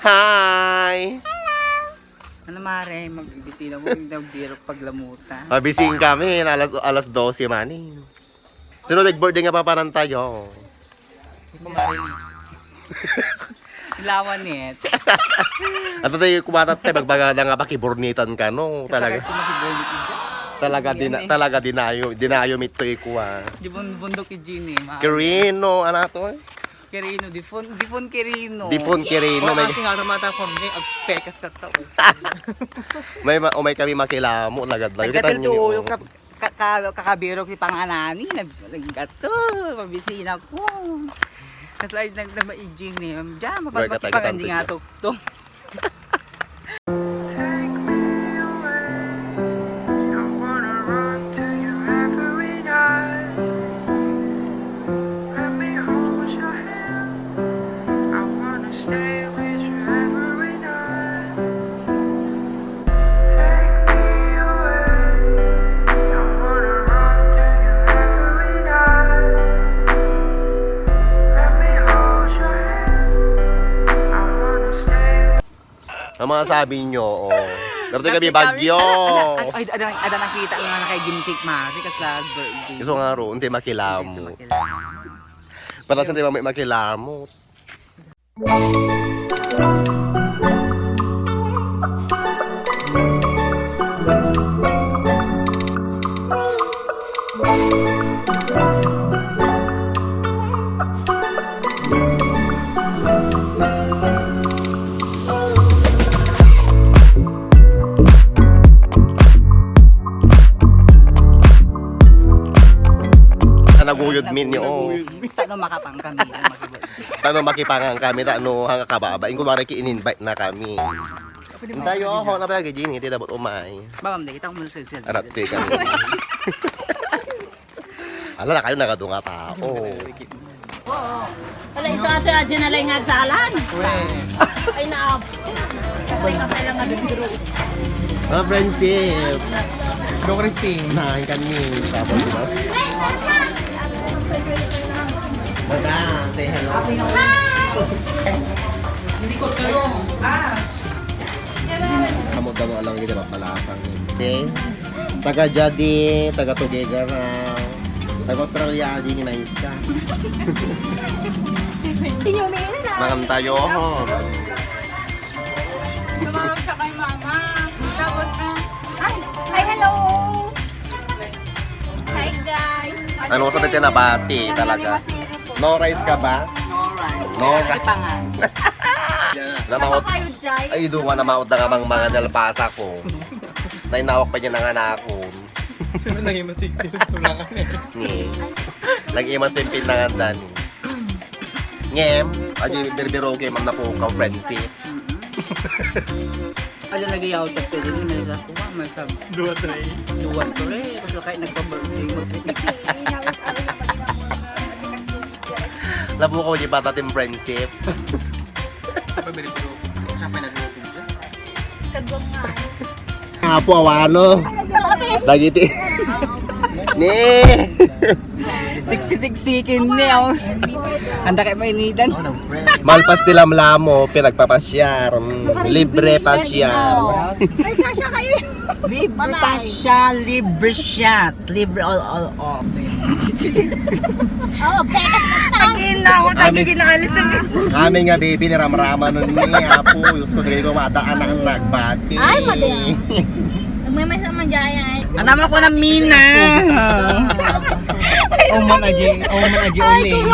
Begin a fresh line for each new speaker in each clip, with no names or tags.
Hi!
Ano mare, magbibisina mo yung biro paglamutan.
Mabising kami, alas 12 mani. Sino nag-boarding nga pa parang tayo?
Ilawan net.
At tayo kumatat tayo, magbaga nga pa kibornitan ka, no? Talaga dinayo mito ikuha.
Di ba bundok yung Gini?
Quirino, ano to eh?
Quirino, Diffun Quirino.
Diffun Quirino.
Kasi nga naman ako may agpekas ka tao.
May kami makilamo, nagadlayo.
Nagkatal to, yung kakabiro si panganani, naggato, mabisina ko. Kasi lang na maiging eh. Diyan, mapagpagpagandi nga to.
Ang mga sabi nyo, pero kami bagyo.
Ada nakita nga na kay Gintik Mari kasi birthday.
Gusto nga ro, hindi makilamo. Para sa hindi may makilamo. Naguyod min niyo.
Tano makapang kami.
Tano makipangang kami, tano hanga kababa. Ingko mara ki-invite na kami. Tayo ho na ba gini, hindi dapat umay.
Ma'am, nakita ko mo sa cell.
Arat kay kami. Ala na kayo nagadunga tao.
Wala isa ato adyan na lang ngagsalan. Ay naap. Ay kapay lang nga bibiro.
Friendship.
Go Christine.
Nahin kami. Tapos diba? Madam, say hello.
Hindi ko kayo.
Kamu daw alam kita mapalapang. Okay? Taga Jadi, taga Tugigaraw, taga Australia di ni Maisa. Magam tayo.
Tumawag siya kay mama. Tapos hi, hello. Hi guys.
Ano sa tayo nabati talaga? No rice ka ba? No rice.
Pangan.
Namaot. Ay, doon nga namaot na nga mga nalpasa ko. Nainawak pa niya ng anak ko.
Nangimasig din tulangan eh.
Nag-imas din pinangandan. Ngem, aji berbero kay mam na po ka friendship.
Ano nag-iyaw ta pwede ni may sa kuha, may sab. Duwa tray. Kasi kahit nagpa-birthday mo.
Labo ko di bata tim friendship.
Sa berbero. Siya pa nagluto siya.
Kagong nga.
Apo awano. Dagiti. Ni.
66 kin ni ako. Anda kay mainidan.
Malpas di Lamot, pinagpapasyar. Libre pasyar.
Ay kasya kayo.
Libre pasyal, libre shot, libre all off.
Oh, pekas ka tao.
Ina ako tagi ginaalis ng
Kami nga baby ni Ramrama nun ni Apo. Gusto ko madaan ang nagbati.
Ay, madali. Nagmamay sa manjaya ay.
Anam ako ng Mina. Man aji uli.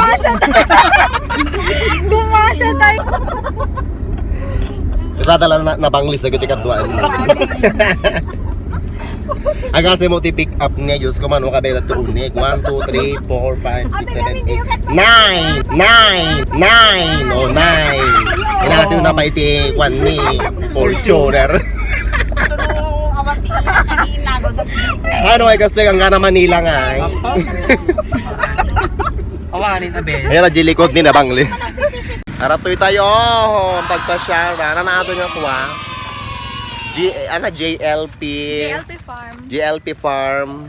Gumasya tayo.
Isadala na banglis na gitikat duan. Agase mo ti pick up niya, Diyos ko man, makabela to unik. 1, 2, 3, 4, 5, 6, 7, 8, 9! 9! Oh, 9! Inatin na pa iti kwan ni Fortuner. Ano ay gusto yung gana Manila nga ay?
Awanin abe.
Ayan na jilikod ni Nabangli. Haratoy tayo, pagpasyar. Ano na ato niya kuha? JLP
Farm.
JLP Farm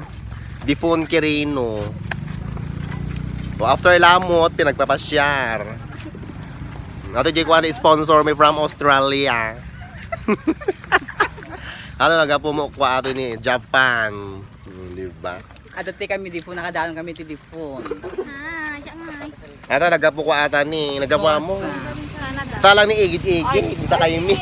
Diffun Quirino. O after Lamot, pinagpapasyar. Ato Jay Kwan sponsor me from Australia. Ano nagapumukwa ato ni Japan. Di ba?
Adati kami Diffun, nakadaan kami ti Diffun.
Siya nga.
Ato nagapukwa ata ni, nagapwa mo.
Canada.
Talang ni igit-igit sa kayo mi.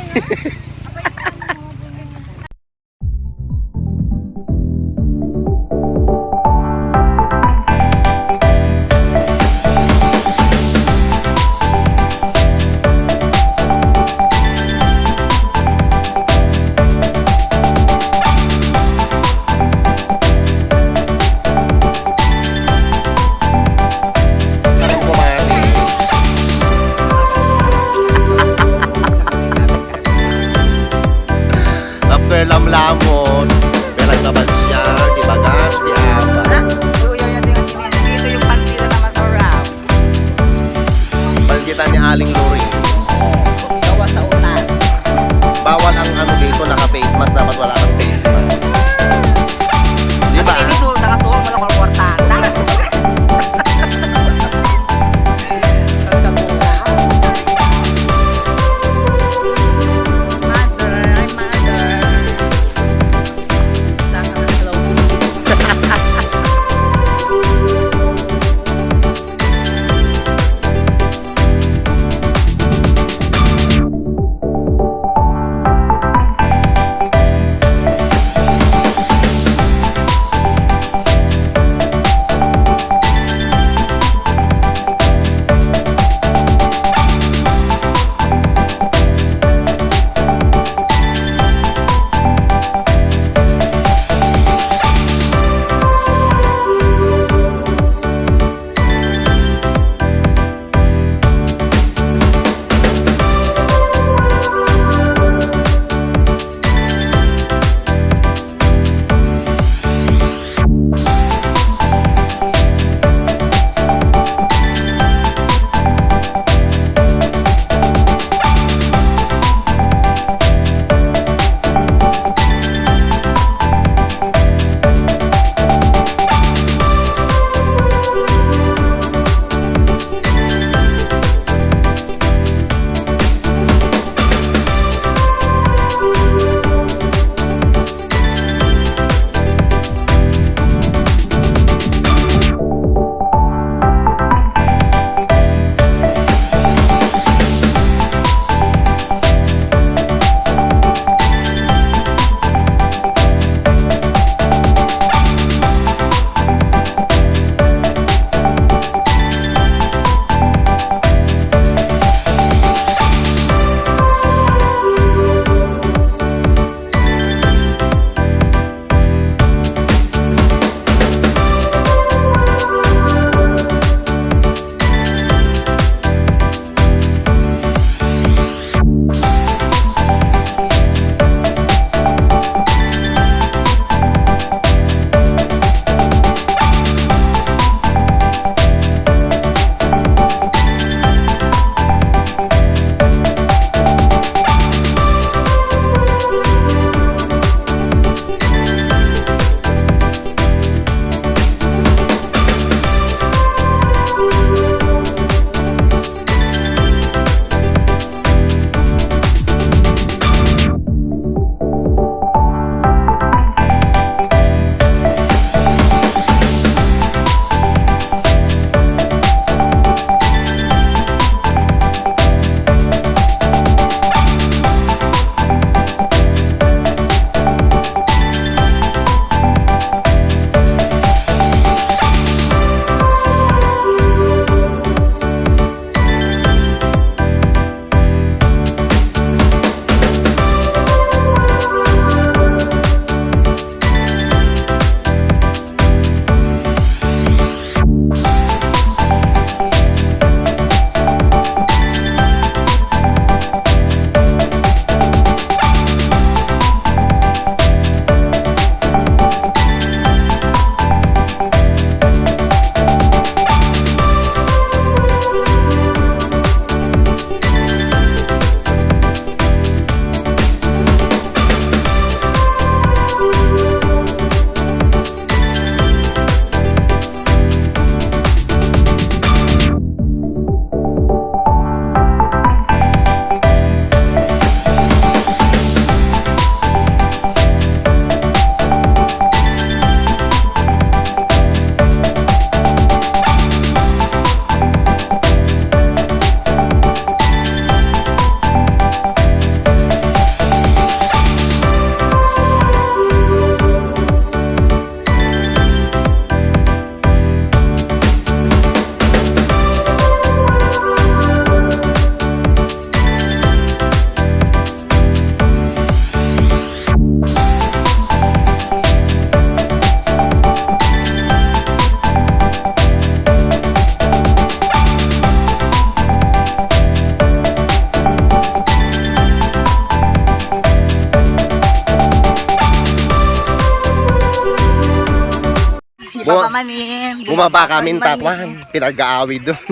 Papamanin.
Bumaba kami takwan. Pinag-aawid doon.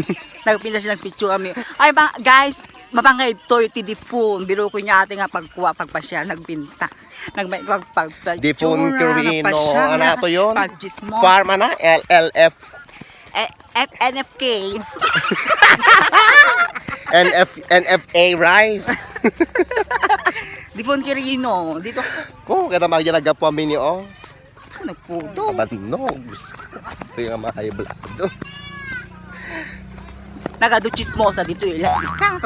Nagpinda siya nagpicture kami. Ay ba, guys, mapangay toy ti Diffun. Biro ko niya ate nga pagpasyal, nagpinta.
Diffun, Quirino, ano to yun?
Paggismo.
Farm na, LLF.
FNFK.
NFA rice.
Diffun Quirino. Dito.
Kung kada magya nagapami niyo,
Nagputo.
abanog. Ito yung mga high blood doon.
Nagado chismosa dito yung lasika.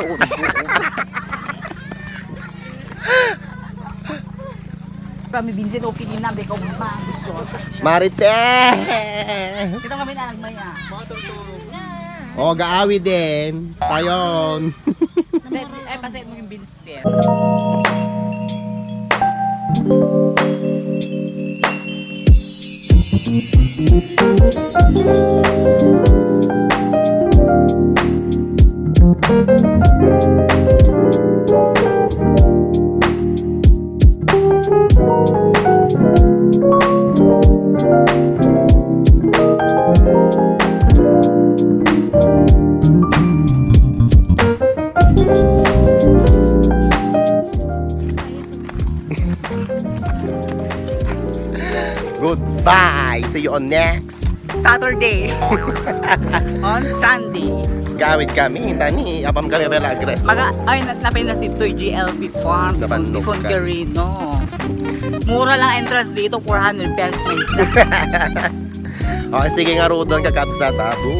Kami binsin o kininam, di ko ma-disyosa.
Marites!
Dito kami na nagmaya.
O, gaawi din. Tayon.
Paset mo yung binsin.
Goodbye. See you on next
Saturday. On Sunday.
gawid kami. Tani, apam kami pala agres.
Napin na si Toy GLP Farm.
Nabandog
Diffun
ka.
Quirino. Mura lang entrance dito, 400 pesos.
Okay, sige nga ro doon kakapsa tabu.